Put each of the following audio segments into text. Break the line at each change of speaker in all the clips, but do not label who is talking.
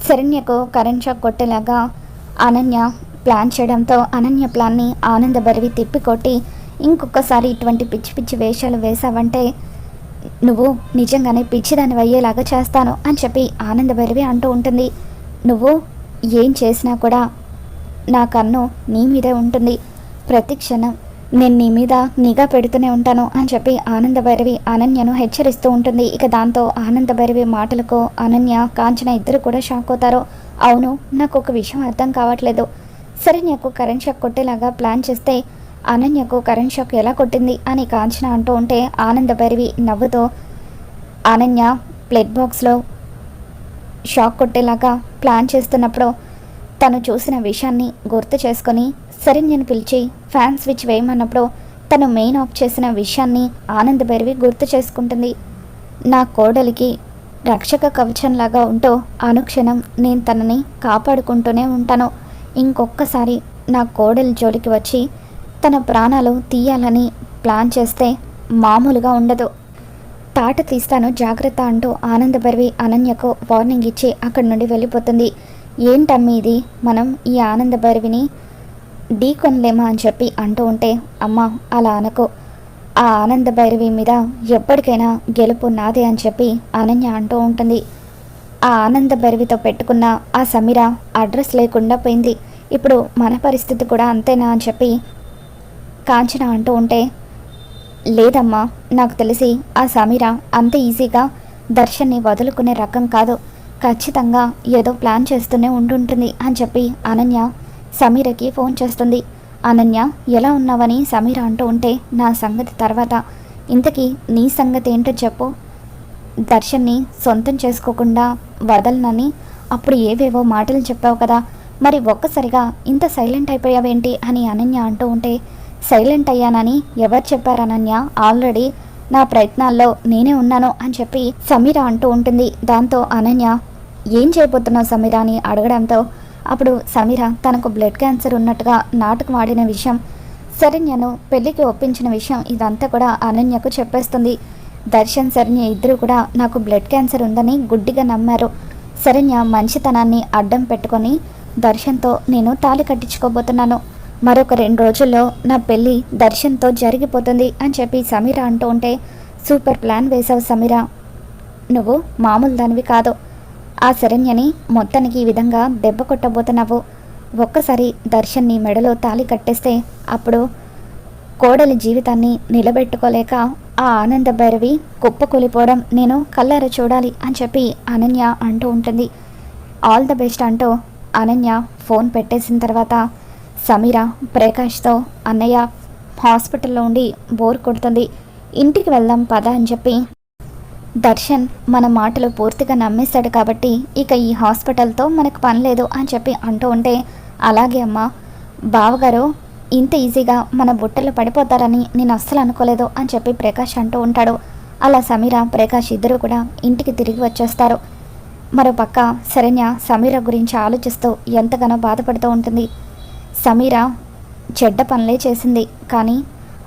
శరణ్యకు current shock కొట్టేలాగా Ananya plan చేయడంతో అనన్య ప్లాన్ని ఆనందభరివి తిప్పికొట్టి, ఇంకొకసారి ఇటువంటి పిచ్చి పిచ్చి వేషాలు వేశావంటే నువ్వు నిజంగానే పిచ్చిదాన్ని అయ్యేలాగా చేస్తాను అని చెప్పి ఆనందభరివి అంటూ ఉంటుంది. నువ్వు ఏం చేసినా కూడా నా కన్ను నీ మీదే ఉంటుంది, ప్రతి క్షణం నేను నీ మీద నిఘా పెడుతూనే ఉంటాను అని చెప్పి ఆనందభైరవి అనన్యను హెచ్చరిస్తూ ఉంటుంది. ఇక దాంతో ఆనందభైరవి మాటలకు అనన్య కాంచన ఇద్దరు కూడా షాక్ అవుతారు. అవును, నాకు ఒక విషయం అర్థం కావట్లేదు. శరణ్యకు కరెంట్ షాక్ కొట్టేలాగా ప్లాన్ చేస్తే అనన్యకు కరెంట్ షాక్ ఎలా కొట్టింది అని కాంచన అంటూ ఉంటే ఆనందభైరవి నవ్వుతో అనన్య ప్లేట్ బాక్స్లో షాక్ కొట్టేలాగా ప్లాన్ చేస్తున్నప్పుడు తను చూసిన విషయాన్ని గుర్తు చేసుకొని శరణ్యను పిలిచి ఫ్యాన్ స్విచ్ వేయమన్నప్పుడు తను మెయిన్ ఆఫ్ చేసిన విషయాన్ని ఆనందభైరవి గుర్తు చేసుకుంటుంది. నా కోడలికి రక్షక కవచంలాగా ఉంటూ అనుక్షణం నేను తనని కాపాడుకుంటూనే ఉంటాను. ఇంకొకసారి నా కోడలి జోలికి వచ్చి తన ప్రాణాలు తీయాలని ప్లాన్ చేస్తే మామూలుగా ఉండదు, తాట తీస్తాను జాగ్రత్త అంటూ ఆనందభైరవి అనన్యకు వార్నింగ్ ఇచ్చి అక్కడి నుండి వెళ్ళిపోతుంది. ఏంటమ్మీ ఇది, మనం ఈ ఆనందభైరవిని ఢీ కొనలేమా అని చెప్పి అంటూ ఉంటే, అమ్మ అలా అనకు, ఆ ఆనందభైరవి మీద ఎప్పటికైనా గెలుపు నాదే అని చెప్పి అనన్య అంటూ ఉంటుంది. ఆ ఆనందభైరవితో పెట్టుకున్న ఆ సమీర అడ్రస్ లేకుండా పోయింది, ఇప్పుడు మన పరిస్థితి కూడా అంతేనా అని చెప్పి కాంచన అంటూ ఉంటే, లేదమ్మా, నాకు తెలిసి ఆ సమీర అంత ఈజీగా దర్శన్ని వదులుకునే రకం కాదు, ఖచ్చితంగా ఏదో ప్లాన్ చేస్తూనే ఉంటుంటుంది అని చెప్పి అనన్య సమీరకి ఫోన్ చేస్తుంది. అనన్య ఎలా ఉన్నావని సమీర అంటూ ఉంటే, నా సంగతి తర్వాత, ఇంతకీ నీ సంగతి ఏంటో చెప్పు, దర్శన్ని సొంతం చేసుకోకుండా వదలనని అప్పుడు ఏవేవో మాటలు చెప్పావు కదా, మరి ఒక్కసారిగా ఇంత సైలెంట్ అయిపోయావేంటి అని అనన్య అంటూ ఉంటే, సైలెంట్ అయ్యానని ఎవరు చెప్పారు అనన్య, ఆల్రెడీ నా ప్రయత్నాల్లో నేనే ఉన్నాను అని చెప్పి సమీర అంటూ ఉంటుంది. దాంతో అనన్య ఏం చేయబోతున్నావు సమీర అని అడగడంతో అప్పుడు సమీర తనకు బ్లడ్ క్యాన్సర్ ఉన్నట్టుగా నాటకం ఆడిన విషయం, శరణ్యను పెళ్లికి ఒప్పించిన విషయం ఇదంతా కూడా అనన్యకు చెప్పేస్తుంది. దర్శన్ శరణ్య ఇద్దరు కూడా నాకు బ్లడ్ క్యాన్సర్ ఉందని గుడ్డిగా నమ్మారు. శరణ్య మంచితనాన్ని అడ్డం పెట్టుకొని దర్శన్తో నేను తాళి కట్టించుకోబోతున్నాను, మరొక 2 రోజుల్లో నా పెళ్ళి దర్శన్తో జరిగిపోతుంది అని చెప్పి సమీర అంటూ ఉంటే, సూపర్ ప్లాన్ వేశావు సమీర, నువ్వు మామూలు దానివి కాదు, ఆ శరణ్యని మొత్తానికి ఈ విధంగా దెబ్బ కొట్టబోతున్నావు. ఒక్కసారి దర్శన్ నీ మెడలో తాళి కట్టేస్తే అప్పుడు కోడలి జీవితాన్ని నిలబెట్టుకోలేక ఆ ఆనందభైరవి కుప్పకూలిపోవడం నేను కళ్ళారా చూడాలి అని చెప్పి అనన్య అంటూ ఉంటుంది. ఆల్ ద బెస్ట్ అంటూ అనన్య ఫోన్ పెట్టేసిన తర్వాత సమీర ప్రకాష్తో, అన్నయ్య హాస్పిటల్లో ఉండి బోర్ కొడుతుంది, ఇంటికి వెళ్దాం పద అని చెప్పి, దర్శన్ మన మాటలు పూర్తిగా నమ్మేశాడు కాబట్టి ఇక ఈ హాస్పిటల్తో మనకు పని లేదు అని చెప్పి అంటూ ఉంటే, అలాగే అమ్మా, బావగారు ఇంత ఈజీగా మన బుట్టలు పడిపోతారని నేను అస్సలు అనుకోలేదు అని చెప్పి ప్రకాష్ అంటూ ఉంటాడు. అలా సమీర ప్రకాష్ ఇద్దరు కూడా ఇంటికి తిరిగి వచ్చేస్తారు. మరోపక్క శరణ్య సమీర గురించి ఆలోచిస్తూ ఎంతగానో బాధపడుతూ ఉంటుంది. సమీర చెడ్డ పనులే చేసింది, కానీ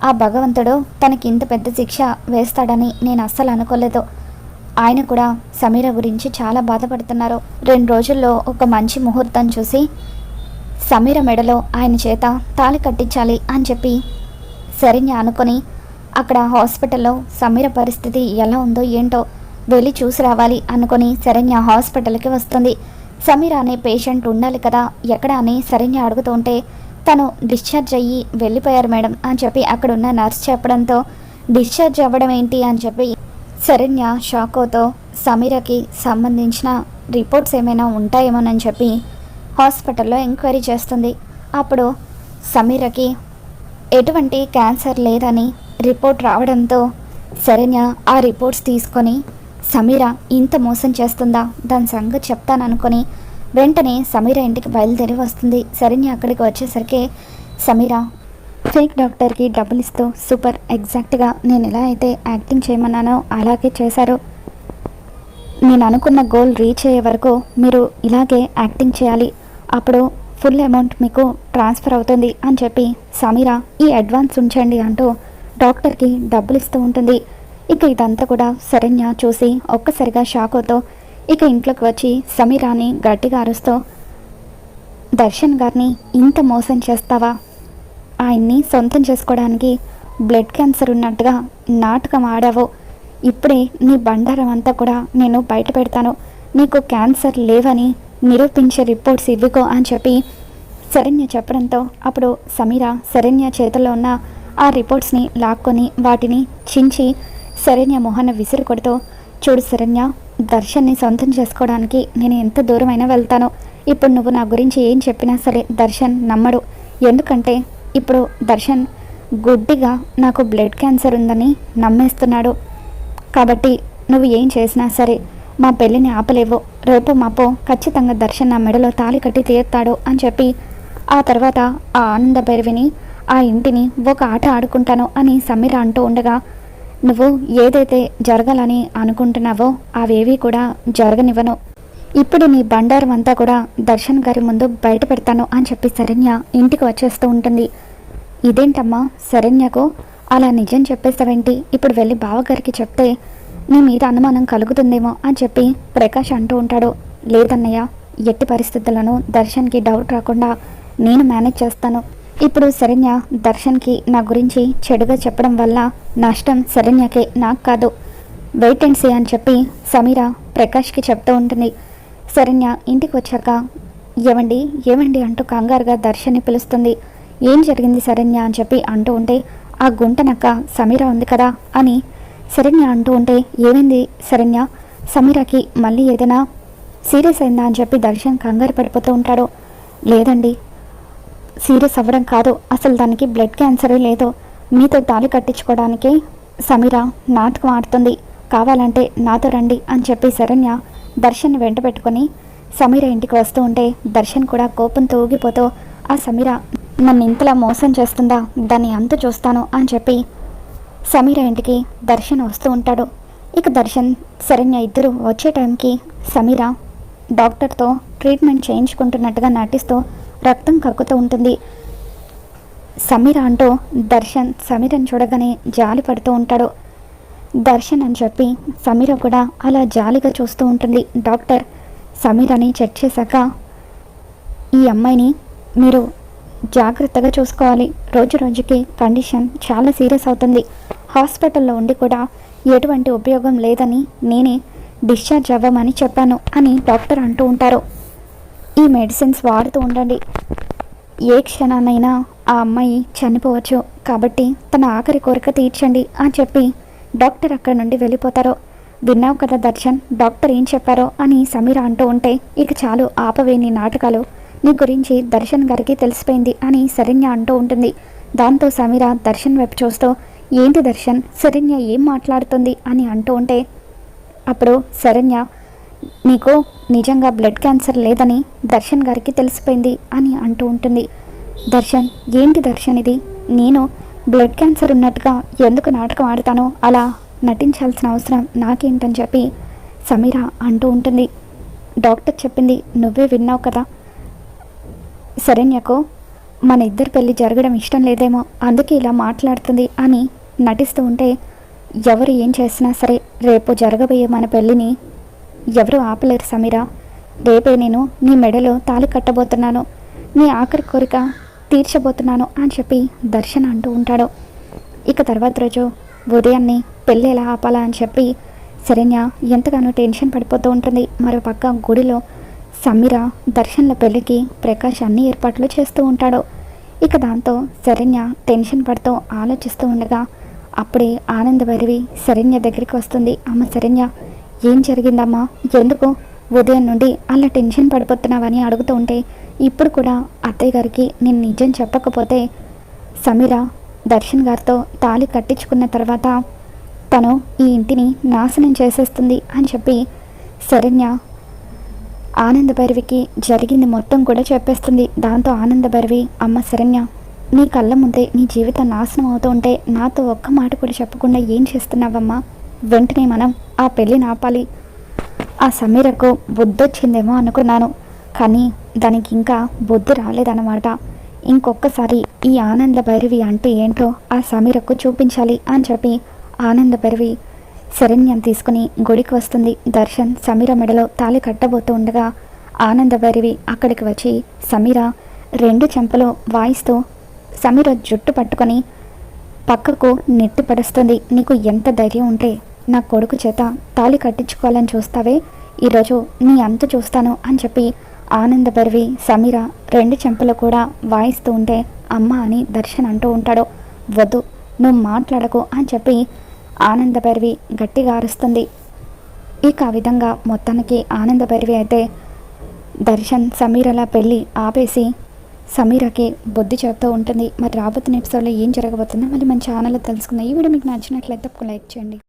ఆ భగవంతుడు తనకి ఇంత పెద్ద శిక్ష వేస్తాడని నేను అస్సలు అనుకోలేదు. ఆయన కూడా సమీర గురించి చాలా బాధపడుతున్నారు. 2 రోజుల్లో ఒక మంచి ముహూర్తం చూసి సమీర మెడలో ఆయన చేత తాళి కట్టించాలి అని చెప్పి శరణ్య అనుకొని అక్కడ హాస్పిటల్లో సమీర పరిస్థితి ఎలా ఉందో ఏంటో వెళ్ళి చూసి రావాలి అనుకొని శరణ్య హాస్పిటల్కి వస్తుంది. సమీర అనే పేషెంట్ ఉండాలి కదా ఎక్కడ అని శరణ్య అడుగుతూ ఉంటే, తను డిశ్చార్జ్ అయ్యి వెళ్ళిపోయారు మేడం అని చెప్పి అక్కడున్న నర్స్ చెప్పడంతో, డిశ్చార్జ్ అవ్వడం ఏంటి అని చెప్పి శరణ్య షాకోతో సమీరకి సంబంధించిన రిపోర్ట్స్ ఏమైనా ఉంటాయేమోనని చెప్పి హాస్పిటల్లో ఎంక్వైరీ చేస్తుంది. అప్పుడు సమీరకి ఎటువంటి క్యాన్సర్ లేదని రిపోర్ట్ రావడంతో శరణ్య ఆ రిపోర్ట్స్ తీసుకొని, సమీర ఇంత మోసం చేస్తుందా, దాని సంగతి చెప్తాననుకొని వెంటనే సమీర ఇంటికి బయలుదేరి వస్తుంది. శరణ్య అక్కడికి వచ్చేసరికి సమీర ఫేక్ డాక్టర్కి డబ్బులు ఇస్తూ, సూపర్, ఎగ్జాక్ట్గా నేను ఎలా అయితే యాక్టింగ్ చేయమన్నానో అలాగే చేశారు, నేను అనుకున్న గోల్ రీచ్ అయ్యే వరకు మీరు ఇలాగే యాక్టింగ్ చేయాలి, అప్పుడు ఫుల్ అమౌంట్ మీకు ట్రాన్స్ఫర్ అవుతుంది అని చెప్పి సమీర ఈ అడ్వాన్స్ ఉంచండి అంటూ డాక్టర్కి డబ్బులు ఇస్తూ ఉంటుంది. ఇక ఇదంతా కూడా శరణ్య చూసి ఒక్కసారిగా షాక్ అవుతూ, ఇక ఇంట్లోకి వచ్చి సమీరాని గట్టిగా అరుస్తూ, దర్శన్ గారిని ఇంత మోసం చేస్తావా? ఆయన్ని సొంతం చేసుకోవడానికి బ్లడ్ క్యాన్సర్ ఉన్నట్టుగా నాటకం ఆడావు. ఇప్పుడే నీ బండారం అంతా కూడా నేను బయట పెడతాను. నీకు క్యాన్సర్ లేవని నిరూపించే రిపోర్ట్స్ ఇవ్వుకో అని చెప్పి శరణ్య చెప్పడంతో అప్పుడు సమీర శరణ్య చేతుల్లో ఉన్న ఆ రిపోర్ట్స్ని లాక్కొని వాటిని చించి శరణ్య మొహాన్ని విసిరి కొడుతూ, చూడు శరణ్య, దర్శన్ని సొంతం చేసుకోవడానికి నేను ఎంత దూరమైనా వెళ్తాను. ఇప్పుడు నువ్వు నా గురించి ఏం చెప్పినా సరే దర్శన్ నమ్మడు. ఎందుకంటే ఇప్పుడు దర్శన్ గుడ్డిగా నాకు బ్లడ్ క్యాన్సర్ ఉందని నమ్మేస్తున్నాడు. కాబట్టి నువ్వు ఏం చేసినా సరే మా పెళ్ళిని ఆపలేవు. రేపు మాపో ఖచ్చితంగా దర్శన్ నా మెడలో తాళి కట్టి తీరుతాడు అని చెప్పి ఆ తర్వాత ఆ ఆనంద భైరవిని ఆ ఇంటిని ఒక ఆట ఆడుకుంటాను అని సమీర అంటూ ఉండగా, నువ్వు ఏదైతే జరగాలని అనుకుంటున్నావో అవేవి కూడా జరగనివ్వను. ఇప్పుడు నీ బండారం అంతా కూడా దర్శన్ గారి ముందు బయట పెడతాను అని చెప్పి శరణ్య ఇంటికి వచ్చేస్తూ ఉంటుంది. ఇదేంటమ్మా శరణ్యకు అలా నిజం చెప్పేస్తావేంటి? ఇప్పుడు వెళ్ళి బావగారికి చెప్తే నీ మీద అనుమానం కలుగుతుందేమో అని చెప్పి ప్రకాష్ అంటూ ఉంటాడు. లేదన్నయ్య, ఎట్టి పరిస్థితులను దర్శన్కి డౌట్ రాకుండా నేను మేనేజ్ చేస్తాను. ఇప్పుడు శరణ్య దర్శన్కి నా గురించి చెడుగా చెప్పడం వల్ల నష్టం శరణ్యకే, నాకు కాదు. వెయిట్ అండ్ సీ అని చెప్పి సమీర ప్రకాష్కి చెప్తూ ఉంటుంది. శరణ్య ఇంటికి వచ్చాక ఏమండి ఏమండి అంటూ కంగారుగా దర్శన్ని పిలుస్తుంది. ఏం జరిగింది శరణ్య అని చెప్పి అంటూ ఉంటే, ఆ గుంటనక్క సమీర ఉంది కదా అని శరణ్య అంటూ ఉంటే, ఏమైంది శరణ్య, సమీరకి మళ్ళీ ఏదైనా సీరియస్ అయిందా అని చెప్పి దర్శన్ కంగారు పడిపోతూ ఉంటాడు. లేదండి, సీరియస్ అవ్వడం కాదు, అసలు దానికి బ్లడ్ క్యాన్సరే లేదు. మీతో తాళి కట్టించుకోవడానికి సమీర నాటకం ఆడుతుంది. కావాలంటే నాతో రండి అని చెప్పి శరణ్య దర్శన్ని వెంట పెట్టుకొని సమీర ఇంటికి వస్తూ ఉంటే దర్శన్ కూడా కోపంతో ఊగిపోతూ, ఆ సమీర నన్ను ఇంతలా మోసం చేస్తుందా, దాన్ని అంతు చూస్తాను అని చెప్పి సమీర ఇంటికి దర్శన్ వస్తూ ఉంటాడు. ఇక దర్శన్ శరణ్య ఇద్దరు వచ్చే టైంకి సమీర డాక్టర్తో ట్రీట్మెంట్ చేయించుకుంటున్నట్టుగా నటిస్తూ రక్తం కక్కుతూ ఉంటుంది. సమీర అంటూ దర్శన్ సమీరని చూడగానే జాలి పడుతూ ఉంటాడు. దర్శన్ అని చెప్పి సమీర కూడా అలా జాలిగా చూస్తూ ఉంటుంది. డాక్టర్ సమీరని చెక్ చేశాక, ఈ అమ్మాయిని మీరు జాగ్రత్తగా చూసుకోవాలి. రోజు రోజుకి కండిషన్ చాలా సీరియస్ అవుతుంది. హాస్పిటల్లో ఉండి కూడా ఎటువంటి ఉపయోగం లేదని నేనే డిశ్చార్జ్ అవ్వమని చెప్పాను అని డాక్టర్ అంటూ ఉంటారు. ఈ మెడిసిన్స్ వాడుతూ ఉండండి. ఏ క్షణానైనా ఆ అమ్మాయి చనిపోవచ్చు. కాబట్టి తన ఆఖరి కోరిక తీర్చండి అని చెప్పి డాక్టర్ అక్కడి నుండి వెళ్ళిపోతారు. విన్నావు కదా దర్శన్, డాక్టర్ ఏం చెప్పారో అని సమీర అంటూ ఉంటే, ఇక చాలు ఆపవే నీ నాటకాలు, నీ గురించి దర్శన్ గారికి తెలిసిపోయింది అని శరణ్య అంటూ ఉంటుంది. దాంతో సమీర దర్శన్ వైపు చూస్తూ, ఏంటి దర్శన్, శరణ్య ఏం మాట్లాడుతుంది అని అంటూ ఉంటే అప్పుడు శరణ్య, నీకు నిజంగా బ్లడ్ క్యాన్సర్ లేదని దర్శన్ గారికి తెలిసిపోయింది అని అంటూ ఉంటుంది. దర్శన్, ఏంటి దర్శన్ ఇది, నేను బ్లడ్ క్యాన్సర్ ఉన్నట్టుగా ఎందుకు నాటకం ఆడతానో అలా నటించాల్సిన అవసరం నాకేంటని చెప్పి సమీర అంటూ ఉంటుంది. డాక్టర్ చెప్పింది నువ్వే విన్నావు కదా, శరణ్యకు మన ఇద్దరు పెళ్ళి జరగడం ఇష్టం లేదేమో, అందుకే ఇలా మాట్లాడుతుంది అని నటిస్తూ ఉంటే, ఎవరు ఏం చేసినా సరే రేపు జరగబోయే మన పెళ్ళిని ఎవరు ఆపలేరు సమీర. రేపే నేను నీ మెడలో తాళి కట్టబోతున్నాను, నీ ఆఖరి కోరిక తీర్చబోతున్నాను అని చెప్పి దర్శన్ అంటూ ఉంటాడు. ఇక తర్వాత రోజు ఉదయాన్నే పెళ్ళి ఎలా ఆపాలా అని చెప్పి శరణ్య ఎంతగానో టెన్షన్ పడిపోతూ ఉంటుంది. మరోపక్క గుడిలో సమీర దర్శన్ల పెళ్ళికి ప్రకాష్ అన్ని ఏర్పాట్లు చేస్తూ ఉంటాడు. ఇక దాంతో శరణ్య టెన్షన్ పడుతూ ఆలోచిస్తూ ఉండగా అప్పుడే ఆనంద భైరవి శరణ్య దగ్గరికి వస్తుంది. అమ్మ శరణ్య, ఏం జరిగిందమ్మా, ఎందుకు ఉదయం నుండి అలా టెన్షన్ పడిపోతున్నావని అడుగుతూ ఉంటే, ఇప్పుడు కూడా అత్తయ్య గారికి నేను నిజం చెప్పకపోతే సమీర దర్శన్ గారితో తాళి కట్టించుకున్న తర్వాత తను ఈ ఇంటిని నాశనం చేసేస్తుంది అని చెప్పి శరణ్య ఆనంద భైరవికి జరిగింది మొత్తం కూడా చెప్పేస్తుంది. దాంతో ఆనంద భైరవి, అమ్మ శరణ్య, నీ కళ్ళ ముందే నీ జీవితం నాశనం అవుతూ ఉంటే నాతో ఒక్క మాట కూడా చెప్పకుండా ఏం చేస్తున్నావమ్మా, వెంటనే మనం ఆ పెళ్ళిని ఆపాలి. ఆ సమీరకు బుద్ధి వచ్చిందేమో అనుకున్నాను, కానీ దానికి ఇంకా బుద్ధి రాలేదన్నమాట. ఇంకొకసారి ఈ ఆనంద భైరవి అంటే ఏంటో ఆ సమీరకు చూపించాలి అని చెప్పి ఆనంద భైరవి శరణ్యం తీసుకుని గుడికి వస్తుంది. దర్శన్ సమీర మెడలో తాళి కట్టబోతూ ఉండగా ఆనందభైరవి అక్కడికి వచ్చి సమీర 2 చెంపలు వాయిస్తూ సమీర జుట్టు పట్టుకొని పక్కకు నెట్టి పడుస్తుంది. నీకు ఎంత ధైర్యం ఉంటే నా కొడుకు చేత తాళి కట్టించుకోవాలని చూస్తావే, ఈరోజు నీ అంతు చూస్తాను అని చెప్పి ఆనందభైరవి సమీర 2 చెంపలు కూడా వాయిస్తూ ఉంటే అమ్మ అని దర్శన్ అంటూ ఉంటాడు. వద్దు, నువ్వు మాట్లాడకు అని చెప్పి ఆనందభైరవి గట్టిగా అరుస్తుంది. ఇక ఆ విధంగా మొత్తానికి ఆనందభైరవి అయితే దర్శన్ సమీరల పెళ్ళి ఆపేసి సమీరకి బుద్ధి చెప్తూ ఉంటుంది. మరి రాబోతున్న ఎపిసోడ్లో ఏం జరగబోతుందో మళ్ళీ మన ఛానల్లో తెలుసుకుందాం. ఈ వీడియో మీకు నచ్చినట్లయితే ఒక లైక్ చేయండి.